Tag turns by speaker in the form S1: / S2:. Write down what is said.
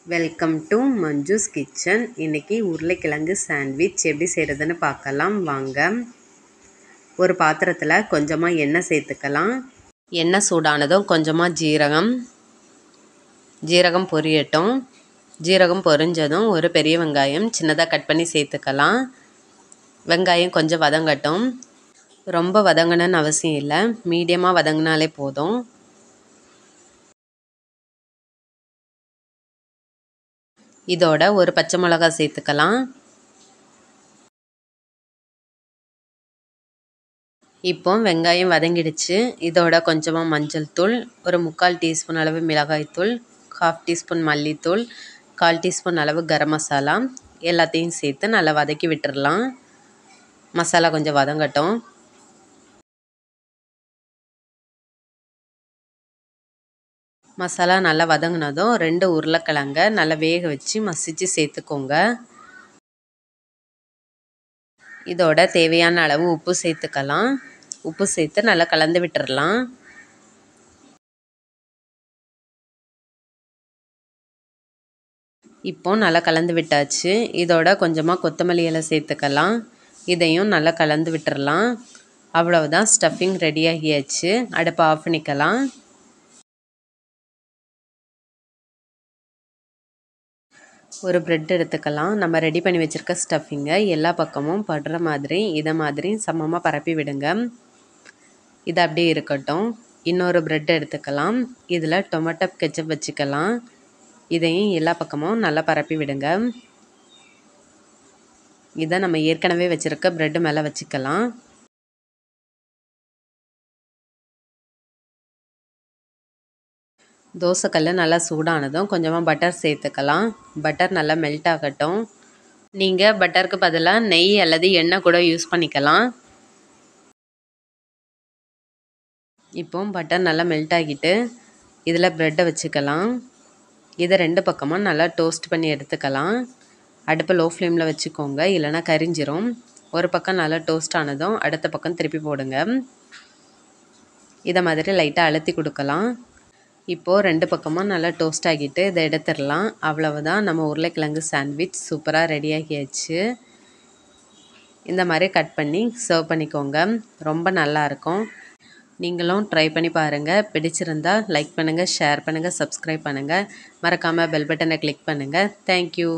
S1: Welcome to Manju's kitchen. இன்றைக்கி உருளைக்கிழங்கு sandwich எப்படி செய்கிறதுன்னு பார்க்கலாம் வாங்க. ஒரு பாத்திரத்தில் கொஞ்சமாக எண்ணெய் சேர்த்துக்கலாம். எண்ணெய் சூடானதும் கொஞ்சமாக ஜீரகம் பொரியட்டும். ஜீரகம் பொரிஞ்சதும் ஒரு பெரிய வெங்காயம் சின்னதாக கட் பண்ணி சேர்த்துக்கலாம். வெங்காயம் கொஞ்சம் வதங்கட்டும். ரொம்ப வதங்கணுன்னு அவசியம் இல்லை, மீடியமாக வதங்கினாலே போதும். இதோட ஒரு பச்சை மிளகாய் சேர்த்துக்கலாம். இப்போ வெங்காயம் வதங்கிடுச்சு. இதோட கொஞ்சமாக மஞ்சள் தூள், ஒரு 3/4 டீஸ்பூன் அளவு மிளகாய்த்தூள், 1/2 டீஸ்பூன் மல்லித்தூள், 1/4 டீஸ்பூன் அளவு கரம் மசாலா எல்லாத்தையும் சேர்த்து நல்லா வதக்கி விட்டுடலாம். மசாலா கொஞ்சம் வதங்கட்டும். மசாலா நல்லா வதங்கினதும் 2 உருளைக்கிழங்க நல்லா வேக வச்சு மசிச்சு சேர்த்துக்கோங்க. இதோட தேவையான அளவு உப்பு சேர்த்துக்கலாம். உப்பு சேர்த்து நல்லா கலந்து விட்டுறலாம். இப்போ நல்லா கலந்து விட்டாச்சு. இதோட கொஞ்சமாக கொத்தமல்லி இலை சேர்த்துக்கலாம். இதையும் நல்லா கலந்து விட்டுறலாம். அவ்வளவுதான், ஸ்டஃபிங் ரெடி ஆகியாச்சு. அடுப்பை ஆஃப் பண்ணிக்கலாம். ஒரு ப்ரெட் எடுத்துக்கலாம். நம்ம ரெடி பண்ணி வச்சுருக்க ஸ்டஃபிங்கை எல்லா பக்கமும் படுற மாதிரி இதை மாதிரி சமமாக பரப்பி விடுங்க. இது அப்படியே இருக்கட்டும். இன்னொரு ப்ரெட் எடுத்துக்கலாம். இதில் டொமேட்டோ கெச்சப் வச்சுக்கலாம். இதையும் எல்லா பக்கமும் நல்லா பரப்பி விடுங்க. இதை நம்ம ஏற்கனவே வச்சுருக்க ப்ரெட்டு மேலே வச்சுக்கலாம். தோசைக்கல் நல்லா சூடானதும் கொஞ்சமாக பட்டர் சேர்த்துக்கலாம். பட்டர் நல்லா மெல்ட் ஆகட்டும். நீங்கள் பட்டருக்கு பதிலாக நெய் அல்லது எண்ணெய் கூட யூஸ் பண்ணிக்கலாம். இப்போ பட்டர் நல்லா மெல்ட் ஆகிட்டு இதில் ப்ரெட்டை வச்சுக்கலாம். இதை 2 பக்கமும் நல்லா டோஸ்ட் பண்ணி எடுத்துக்கலாம். அடுப்பை லோ ஃப்ளேமில் வச்சுக்கோங்க, இல்லைனா கரிஞ்சிரும். ஒரு பக்கம் நல்லா டோஸ்ட் ஆனதும் அடுத்த பக்கம் திருப்பி போடுங்க. இதை மாதிரி லைட்டாக அழுத்தி கொடுக்கலாம். இப்போது 2 பக்கமும் நல்லா டோஸ்ட் ஆகிட்டு இதை எடுத்துடலாம். அவ்வளவுதான், நம்ம உருளைக்கிழங்கு சாண்ட்விச் சூப்பராக ரெடி ஆகியாச்சு. இந்த மாதிரி கட் பண்ணி சர்வ் பண்ணிக்கோங்க. ரொம்ப நல்லாயிருக்கும். நீங்களும் ட்ரை பண்ணி பாருங்கள். பிடிச்சிருந்தா லைக் பண்ணுங்கள், ஷேர் பண்ணுங்கள், சப்ஸ்கிரைப் பண்ணுங்கள். மறக்காமல் பெல் பட்டனை கிளிக் பண்ணுங்கள். தேங்க்யூ.